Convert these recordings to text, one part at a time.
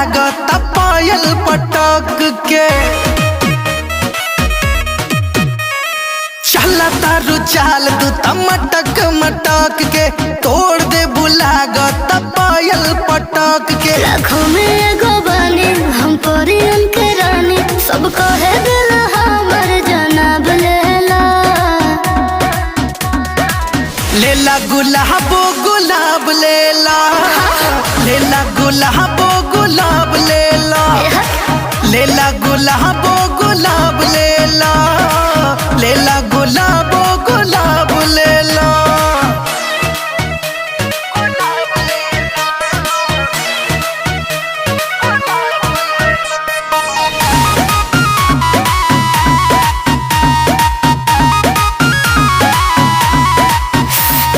लागत पायल पटक के चला तारू चाल तू मटक मटक के तोड़ दे बुलागत पायल पटक के। लाखों में एगो बानी हम परियन के रानी, सब कहे दिल हमर जनाब लेला। लेला गुलाबो गुलाब लेला, लेला गुलाबो गुलाब लेला, लेला गुलाबो गुलाब लेला, लेला गुलाबो गुलाब लेला।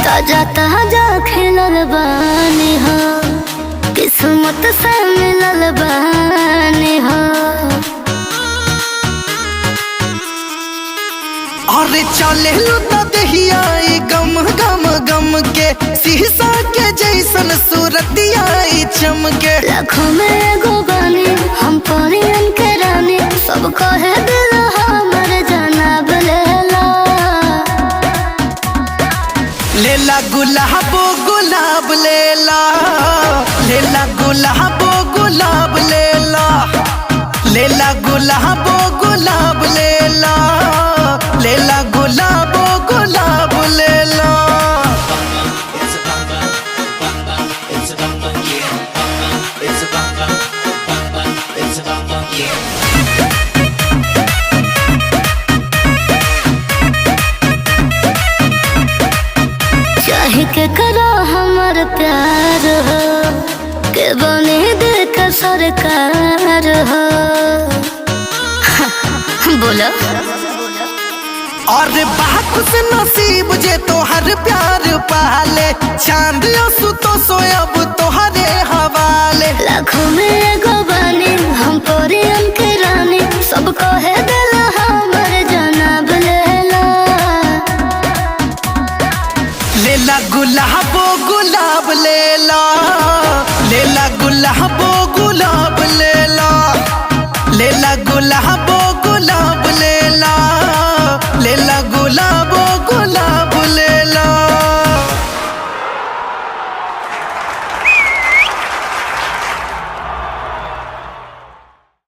ताजा ताजा खिलल बानी हो, किस्मत से मिलल बानी हो। अरे चले तो दहिया गम गम गम के शीशा के जैसन सूरतिया चमके। लाखों में एगो बानी हम परियन के रानी, सब कहे दिल हमर जनाब लेला। लेला गुलाबो गुलाब लेला, लेला गुलाबो गुलाब लेला, लेला गुलाबो गुलाब लेला, लेला गुलाबो गुलाब लेला। चाहे के करो हमर प्यार हो, के बने दे का सरकार हो। बोलो और बाकुस नसीब जे तोहर प्यार पाले, चांद सुतो सोयब तोहरे हवाले। लाखों में एगो